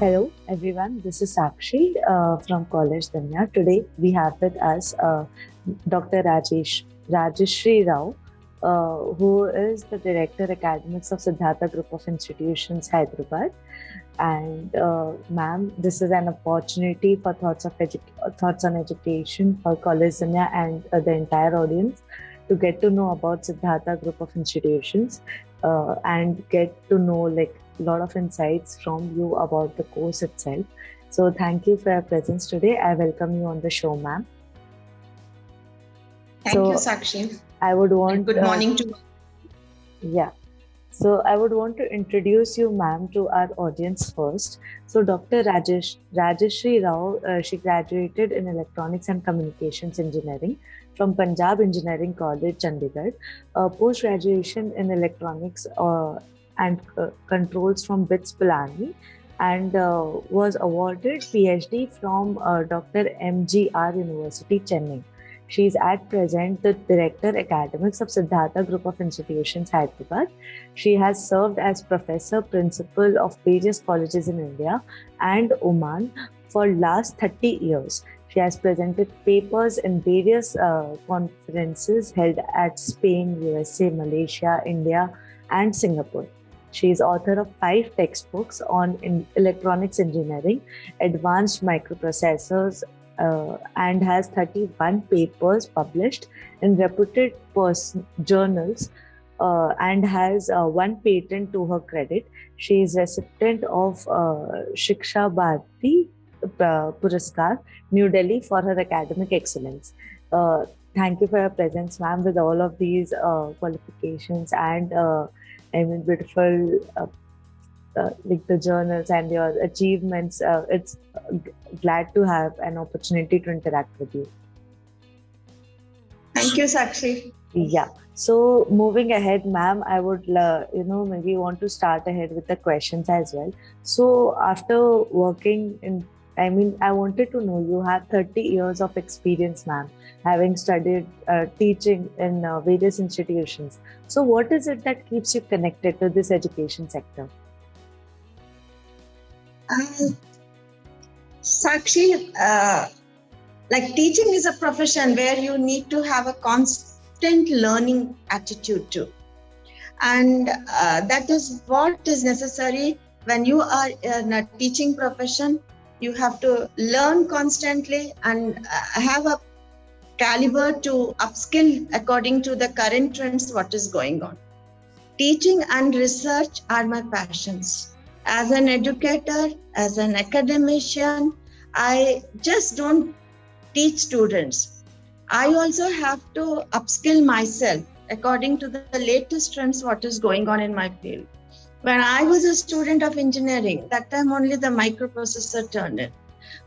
Hello everyone, this is Sakshi from College Danya. Today we have with us Dr. Rajeshri Rao, who is the Director Academics of Siddhartha Group of Institutions, Hyderabad. And ma'am, this is an opportunity for thoughts on education for College Danya and the entire audience to get to know about Siddhartha Group of Institutions and get to know a lot of insights from you about the course itself. So thank you for your presence today. I welcome you on the show, ma'am. Thank you, Sakshi. I would want and good morning to yeah. So I would want to introduce you, ma'am, to our audience first. So Dr. Rajeshri Rao, she graduated in Electronics and Communications Engineering from Punjab Engineering College, Chandigarh. Post-graduation in Electronics and Controls from BITS Pilani, and was awarded PhD from Dr. MGR University, Chennai. She is at present the Director Academics of Siddhartha Group of Institutions, Hyderabad. She has served as Professor Principal of various colleges in India and Oman for last 30 years. She has presented papers in various conferences held at Spain, USA, Malaysia, India, and Singapore. She is author of 5 textbooks on electronics engineering, advanced microprocessors, and has 31 papers published in reputed journals and has 1 patent to her credit. She is recipient of Shiksha Bharati Puraskar, New Delhi, for her academic excellence. Thank you for your presence, ma'am, with all of these qualifications and beautiful the journals and your achievements. It's glad to have an opportunity to interact with you. Thank you, Sakshi. Yeah. So moving ahead, ma'am, I would maybe want to start ahead with the questions as well. So after working in, I wanted to know, you have 30 years of experience, ma'am, having studied teaching in various institutions. So what is it that keeps you connected to this education sector? Sakshi, like teaching is a profession where you need to have a constant learning attitude too. And that is what is necessary when you are in a teaching profession. You have to learn constantly and have a caliber to upskill according to the current trends, what is going on. Teaching and research are my passions. As an educator, as an academician, I just don't teach students. I also have to upskill myself according to the latest trends, what is going on in my field. When I was a student of engineering, that time only the microprocessor turned in.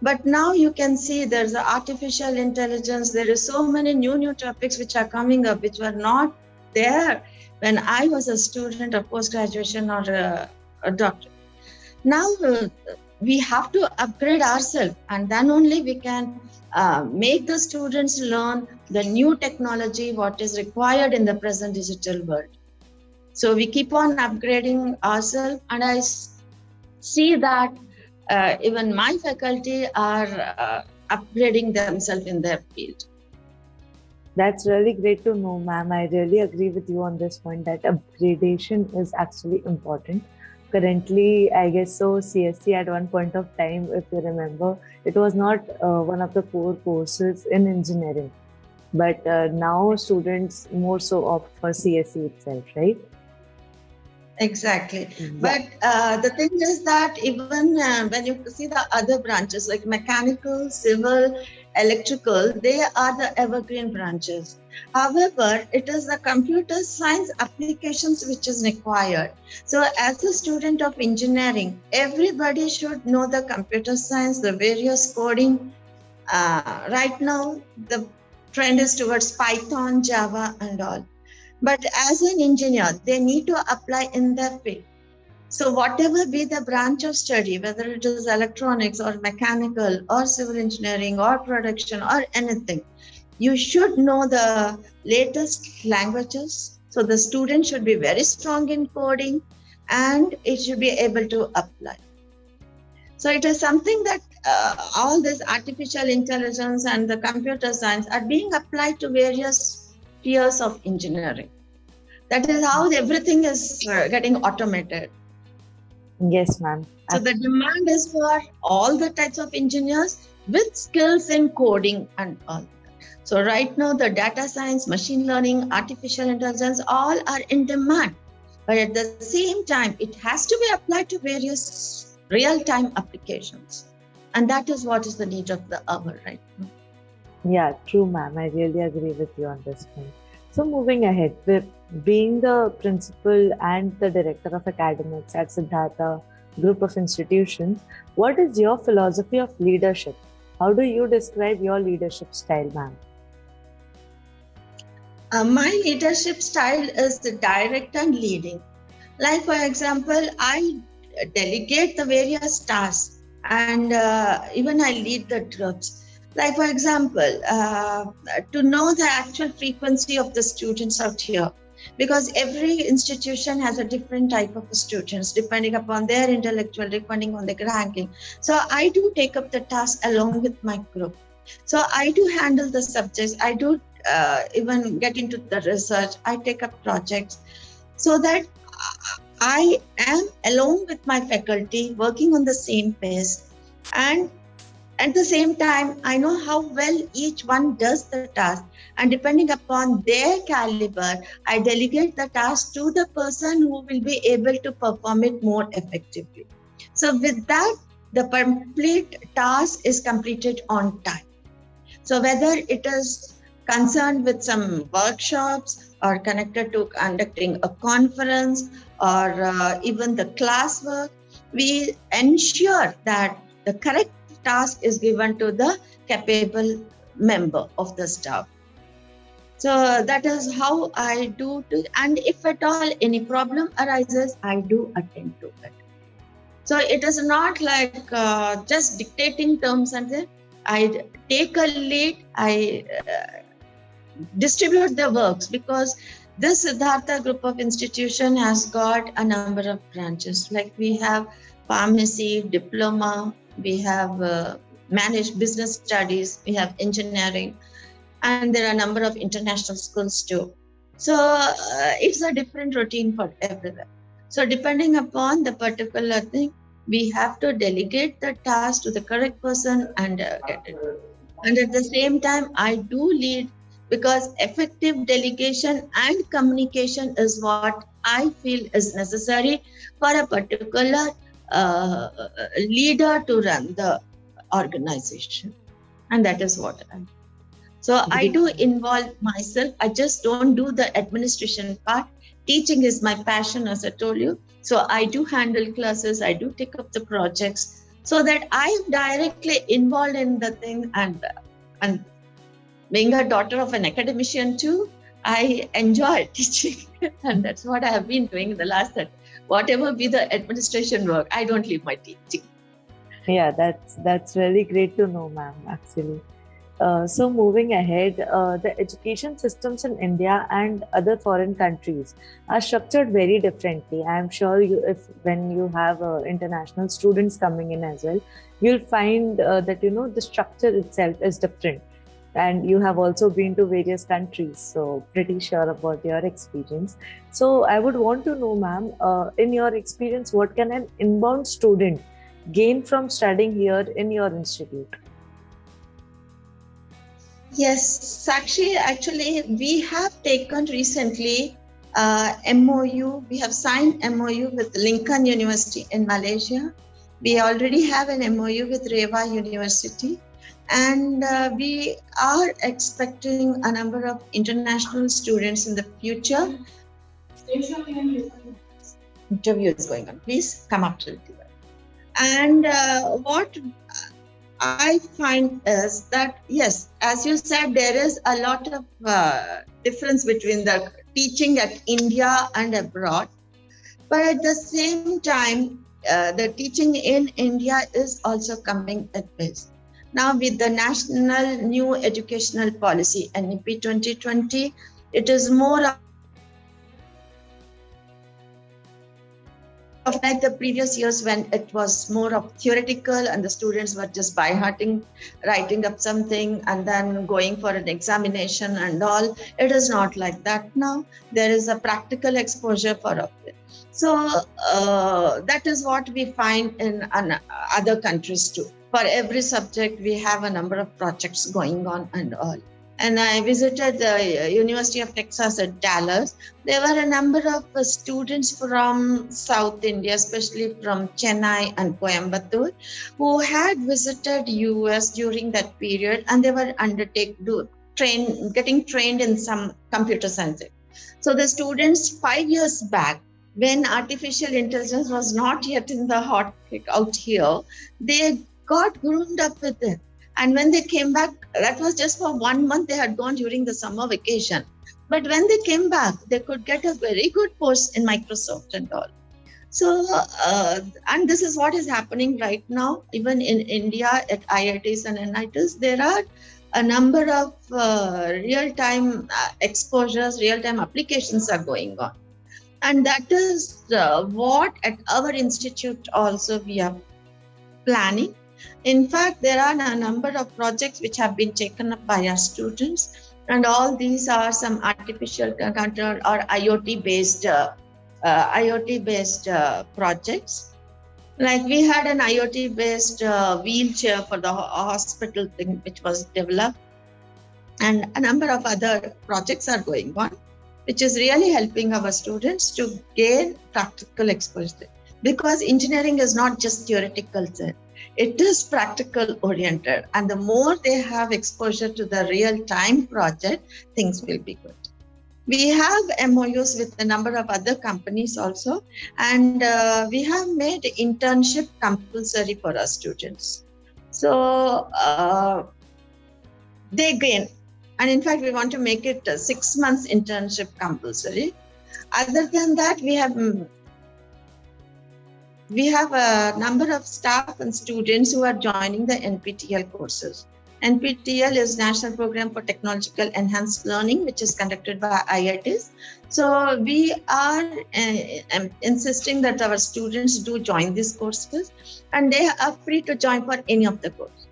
But now you can see there's artificial intelligence. There is so many new topics which are coming up, which were not there when I was a student of post-graduation or a doctor. Now we have to upgrade ourselves, and then only we can make the students learn the new technology, what is required in the present digital world. So we keep on upgrading ourselves, and I see that even my faculty are upgrading themselves in their field. That's really great to know, ma'am. I really agree with you on this point that upgradation is actually important. Currently, I guess so, CSC at one point of time, if you remember, it was not one of the core courses in engineering. But now students more so opt for CSC itself, right? Exactly. Yeah. But the thing is that even when you see the other branches like mechanical, civil, electrical, they are the evergreen branches. However, it is the computer science applications which is required. So as a student of engineering, everybody should know the computer science, the various coding. Right now, the trend is towards Python, Java and all. But as an engineer, they need to apply in their field. So whatever be the branch of study, whether it is electronics or mechanical or civil engineering or production or anything, you should know the latest languages. So the student should be very strong in coding and it should be able to apply. So it is something that all this artificial intelligence and the computer science are being applied to various spheres of engineering. That is how everything is getting automated. Yes, ma'am. So the demand is for all the types of engineers with skills in coding and all. So right now, the data science, machine learning, artificial intelligence, all are in demand. But at the same time, it has to be applied to various real-time applications. And that is what is the need of the hour right now. Yeah, true, ma'am. I really agree with you on this point. So moving ahead, being the principal and the director of academics at Siddhartha Group of Institutions, what is your philosophy of leadership? How do you describe your leadership style, ma'am? My leadership style is the direct and leading. Like, for example, I delegate the various tasks and even I lead the groups. Like, for example, to know the actual frequency of the students out here, because every institution has a different type of students depending upon their intellectual, depending on the ranking. So I do take up the task along with my group. So I do handle the subjects. I do even get into the research. I take up projects so that I am along with my faculty working on the same pace, and at the same time, I know how well each one does the task, and depending upon their caliber, I delegate the task to the person who will be able to perform it more effectively. So with that, the complete task is completed on time. So whether it is concerned with some workshops or connected to conducting a conference or even the classwork, we ensure that the correct task is given to the capable member of the staff. So that is how I do it. And if at all any problem arises, I do attend to it. So it is not like just dictating terms and then I take a lead, I distribute the works, because this Siddhartha Group of Institution has got a number of branches. Like we have pharmacy, diploma, we have managed business studies, we have engineering, and there are a number of international schools too. So it's a different routine for everyone. So depending upon the particular thing, we have to delegate the task to the correct person and get it. And at the same time, I do lead, because effective delegation and communication is what I feel is necessary for a particular leader to run the organization. And that is what I do. So I do involve myself. I just don't do the administration part. Teaching is my passion, as I told you. So I do handle classes, I do take up the projects, so that I'm directly involved in the thing. And being a daughter of an academician too, I enjoy teaching. And that's what I have been doing in the last, that whatever be the administration work, I don't leave my teaching. Yeah, that's really great to know, ma'am, actually. So moving ahead, the education systems in India and other foreign countries are structured very differently. I am sure when you have international students coming in as well, you'll find that the structure itself is different. And you have also been to various countries, so pretty sure about your experience. So I would want to know, ma'am, in your experience, what can an inbound student gain from studying here in your institute? Yes, Sakshi, actually, we have taken recently MOU. We have signed MOU with Lincoln University in Malaysia. We already have an MOU with Reva University. And we are expecting a number of international students in the future. Interview is going on. Please come up to the TV. And what I find is that, yes, as you said, there is a lot of difference between the teaching at India and abroad. But at the same time, the teaching in India is also coming at pace. Now, with the National New Educational Policy, NEP 2020, it is more like the previous years when it was more of theoretical and the students were just by hearting, writing up something and then going for an examination and all. It is not like that now. There is a practical exposure for it. So that is what we find in other countries too. For every subject, we have a number of projects going on and all. And I visited the University of Texas at Dallas. There were a number of students from South India, especially from Chennai and Coimbatore, who had visited US during that period, and they were getting trained in some computer science. So the students 5 years back, when artificial intelligence was not yet in the hot kick out here, they got groomed up with it. And when they came back, that was just for 1 month. They had gone during the summer vacation. But when they came back, they could get a very good post in Microsoft and all. So, and this is what is happening right now. Even in India at IITs and NITs, there are a number of real-time exposures, real-time applications are going on. And that is what at our institute also we are planning. In fact, there are a number of projects which have been taken up by our students, and all these are some artificial control or IoT-based projects. Like we had an IoT-based wheelchair for the hospital thing, which was developed, and a number of other projects are going on, which is really helping our students to gain practical exposure. Because engineering is not just theoretical, it is practical oriented. And the more they have exposure to the real-time project, things will be good. We have MOUs with a number of other companies also, and we have made internship compulsory for our students. So they gain. And in fact, we want to make it a 6 months internship compulsory. Other than that, we have a number of staff and students who are joining the NPTEL courses. NPTEL is National Program for Technological Enhanced Learning, which is conducted by IITs. So we are insisting that our students do join these courses, and they are free to join for any of the courses.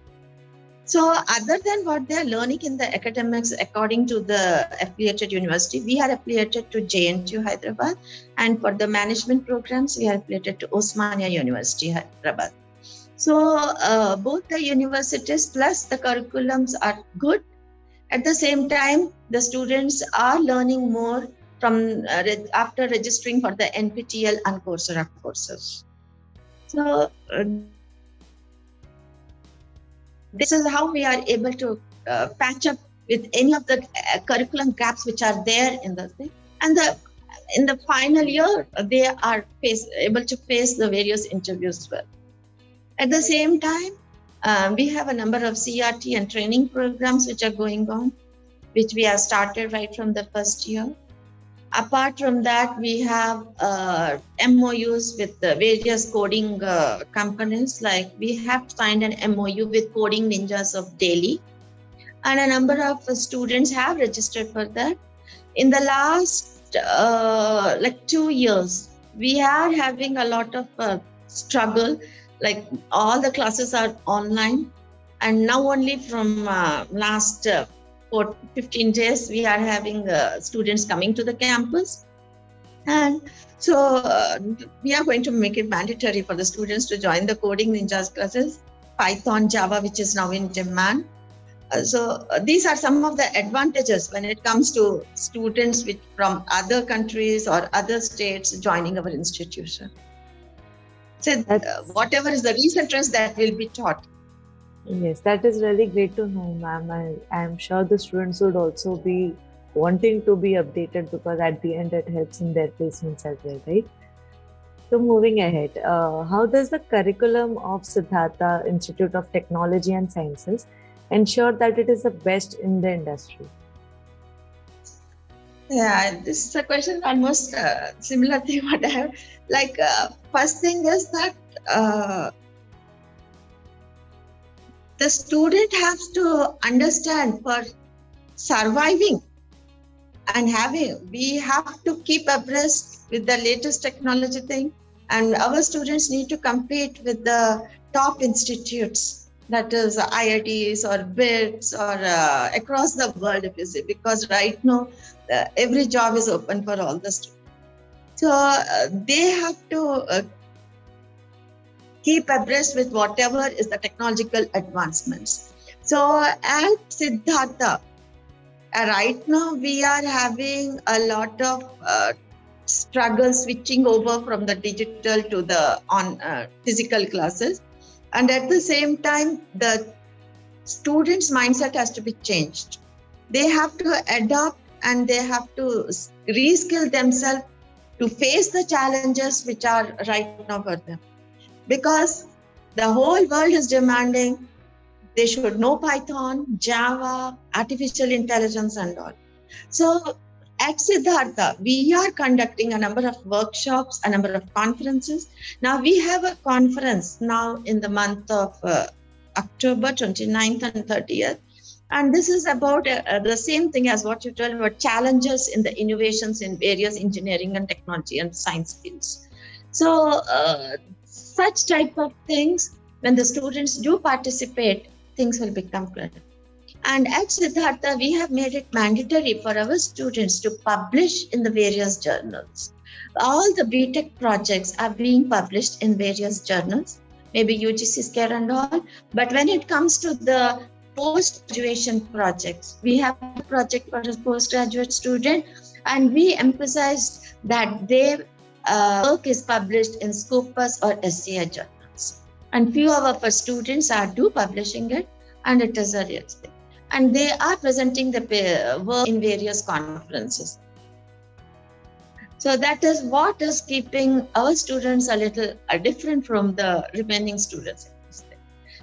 So other than what they are learning in the academics according to the affiliated university, we are affiliated to JNTU Hyderabad, and for the management programs, we are affiliated to Osmania University Hyderabad. So both the universities plus the curriculums are good. At the same time, the students are learning more from after registering for the NPTEL and Coursera courses. So this is how we are able to patch up with any of the curriculum gaps which are there in the thing. And in the final year, they are able to face the various interviews well. At the same time, we have a number of CRT and training programs which are going on, which we have started right from the first year. Apart from that, we have MOUs with the various coding companies. Like we have signed an MOU with Coding Ninjas of Delhi, and a number of students have registered for that. In the last 2 years, we are having a lot of struggle. Like all the classes are online, and now only from last 15 days, we are having students coming to the campus. And so we are going to make it mandatory for the students to join the Coding Ninjas classes, Python, Java, which is now in demand. So these are some of the advantages when it comes to students from other countries or other states joining our institution. So whatever is the recent trends that will be taught. Yes, that is really great to know, ma'am. I am sure the students would also be wanting to be updated, because at the end it helps in their placements as well, right? So moving ahead, how does the curriculum of Siddhartha Institute of Technology and Sciences ensure that it is the best in the industry? Yeah, this is a question almost similar to what I have. Like, first thing is that the student has to understand for surviving and we have to keep abreast with the latest technology thing And our students need to compete with the top institutes, that is IITs or BITS or across the world, if you see, because right now every job is open for all the students. So they have to keep abreast with whatever is the technological advancements. So at Siddhartha, right now we are having a lot of struggle switching over from the digital to the physical classes. And at the same time, the students' mindset has to be changed. They have to adapt and they have to reskill themselves to face the challenges which are right now for them. Because the whole world is demanding they should know Python, Java, artificial intelligence and all. So at Siddhartha, we are conducting a number of workshops, a number of conferences. Now we have a conference now in the month of October 29th and 30th. And this is about the same thing as what you told about challenges in the innovations in various engineering and technology and science fields. So such type of things, when the students do participate, things will become clear. And at Siddhartha, we have made it mandatory for our students to publish in the various journals. All the BTech projects are being published in various journals, maybe UGC SCARE and all. But when it comes to the post-graduation projects, we have a project for a postgraduate student, and we emphasized that their work is published in Scopus or SCI journals. And few of our students are publishing it, and it is a real thing. And they are presenting the work in various conferences. So that is what is keeping our students a little different from the remaining students.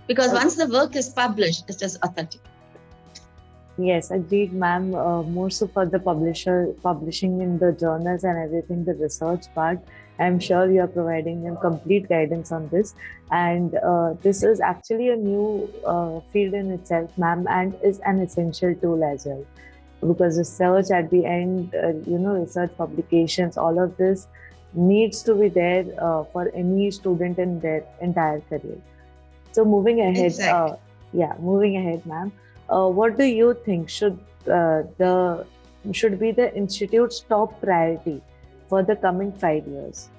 Because once the work is published, it is authentic. Yes, agreed, ma'am. More so for the publishing in the journals and everything, the research part. I'm sure you are providing them complete guidance on this. And this is actually a new field in itself, ma'am, and is an essential tool as well. Because research at the end, research publications, all of this needs to be there for any student in their entire career. So moving ahead, Exactly. Moving ahead, ma'am. What do you think should be the institute's top priority for the coming 5 years?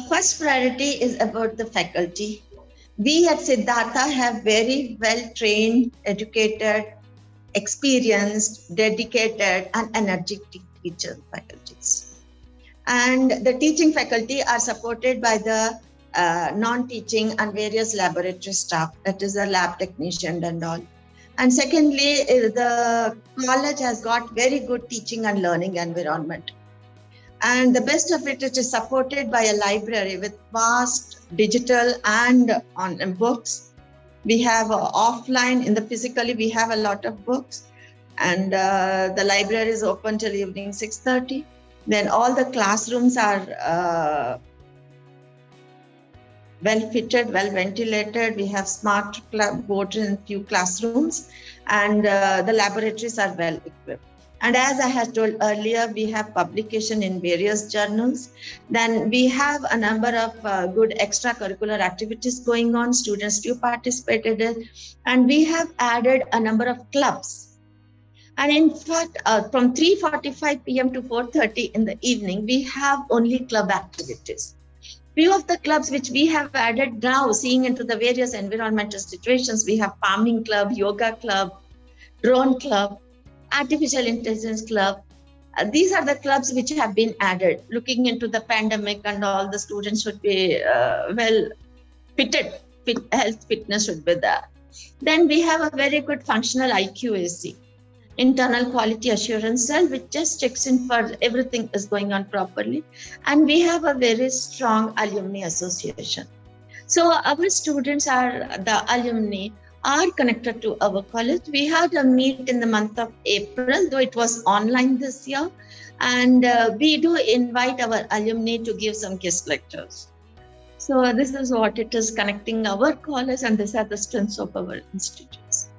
First priority is about the faculty. We at Siddhartha have very well-trained, educated, experienced, dedicated, and energetic teacher faculties. And the teaching faculty are supported by the non-teaching and various laboratory staff, that is a lab technician and all. And secondly, the college has got very good teaching and learning environment. And the best of it is supported by a library with vast digital and on books. We have offline, in the physically, we have a lot of books. And the library is open till evening 6:30. Then all the classrooms are well fitted, well ventilated. We have smart boards in few classrooms, and the laboratories are well equipped. And as I had told earlier, we have publication in various journals. Then we have a number of good extracurricular activities going on. Students do participate in it. And we have added a number of clubs. And in fact, from 3:45 p.m. to 4:30 in the evening, we have only club activities. Few of the clubs which we have added now, seeing into the various environmental situations, we have farming club, yoga club, drone club, artificial intelligence club. These are the clubs which have been added. Looking into the pandemic and all, the students should be well fitted. Health fitness should be there. Then we have a very good functional IQAC, internal quality assurance cell, which just checks in for everything is going on properly. And we have a very strong alumni association. So our students the alumni are connected to our college. We had a meet in the month of April, though it was online this year. And we do invite our alumni to give some guest lectures. So this is what it is, connecting our college, and these are the strengths of our institutes.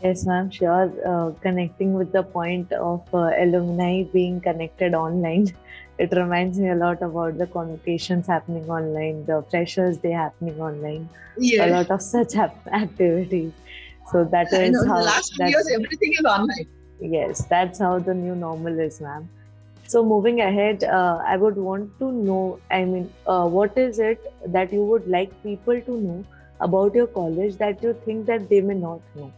Yes, ma'am, sure. Connecting with the point of alumni being connected online. it reminds me a lot about the convocations happening online, the freshers day happening online, a Yeah. lot of such activities. So that I is know the how last 2 years everything is online. yes, that's how the new normal is, ma'am. So moving ahead, I would want to know, what is it that you would like people to know about your college that you think that they may not know?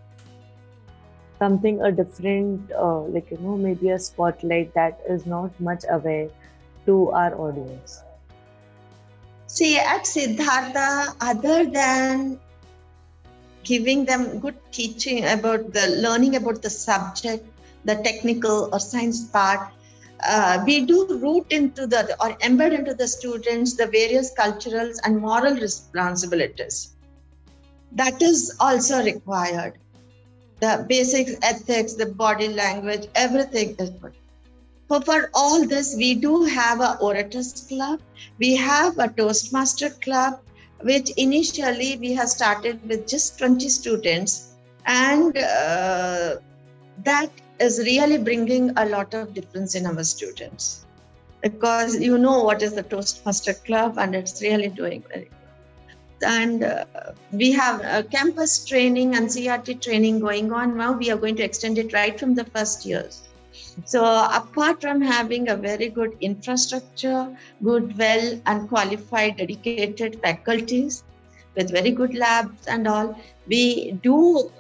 Something a different, maybe a spotlight that is not much aware to our audience. See, at Siddhartha, other than giving them good teaching about the learning about the subject, the technical or science part, we do root into the or embed into the students the various cultural and moral responsibilities. That is also required. The basic ethics, the body language, everything is good. So for all this, we do have a orators club. We have a Toastmaster club, which initially we have started with just 20 students. And that is really bringing a lot of difference in our students. Because you know what is the Toastmaster club, and it's really doing very good. And we have campus training and CRT training going on now. We are going to extend it right from the first years. So apart from having a very good infrastructure, good, well and qualified, dedicated faculties with very good labs and all, we do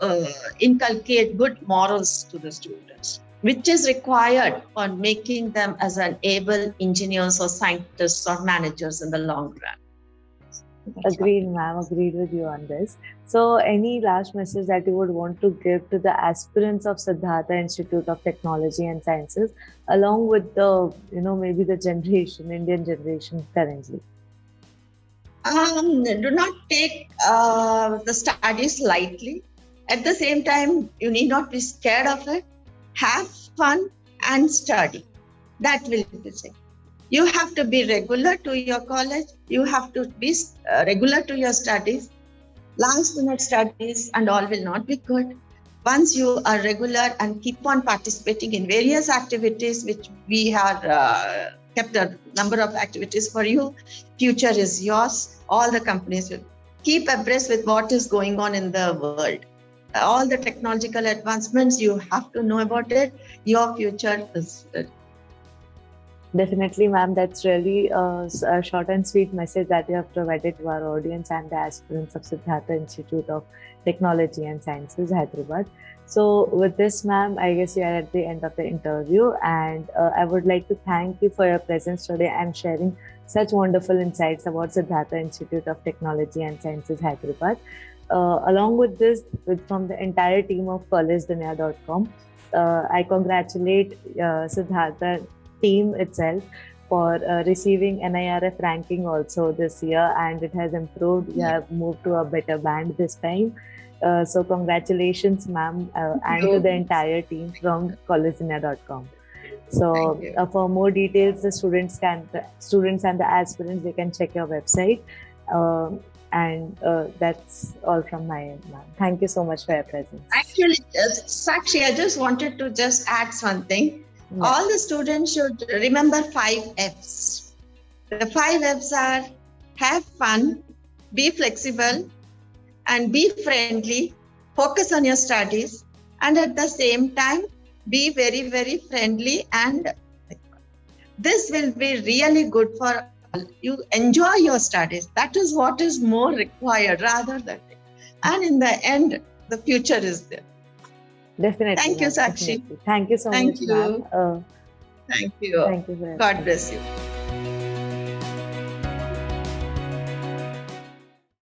inculcate good morals to the students, which is required for making them as an able engineers or scientists or managers in the long run. Agreed, ma'am. Agreed with you on this. So, any last message that you would want to give to the aspirants of Siddhartha Institute of Technology and Sciences, along with the, maybe the Indian generation currently? Do not take the studies lightly. At the same time, you need not be scared of it. Have fun and study. That will be safe. You have to be regular to your college. You have to be regular to your studies. Last minute studies and all will not be good. Once you are regular and keep on participating in various activities, which we have kept a number of activities for you, future is yours. All the companies will keep abreast with what is going on in the world. All the technological advancements, you have to know about it. Your future is Definitely, ma'am. That's really a short and sweet message that you have provided to our audience and the aspirants of Siddhartha Institute of Technology and Sciences, Hyderabad. So with this, ma'am, I guess we are at the end of the interview, and I would like to thank you for your presence today and sharing such wonderful insights about Siddhartha Institute of Technology and Sciences, Hyderabad. Along with this, from the entire team of collegedunia.com, I congratulate Siddhartha team itself for receiving NIRF ranking also this year, and it has improved. You have moved to a better band this time. So congratulations, ma'am, and to the entire team from collegedunia.com. So for more details, the students and the aspirants, they can check your website. And that's all from my end, ma'am. Thank you so much for your presence. Actually, Sakshi, I just wanted to add something. Yeah. All the students should remember 5 F's. The 5 F's are: have fun, be flexible, and be friendly, focus on your studies, and at the same time, be very, very friendly. And this will be really good for you. Enjoy your studies. That is what is more required rather than. And in the end, the future is there. Definitely. Thank you, Sakshi. Thank you so much, ma'am. Thank you. Thank you. God bless you.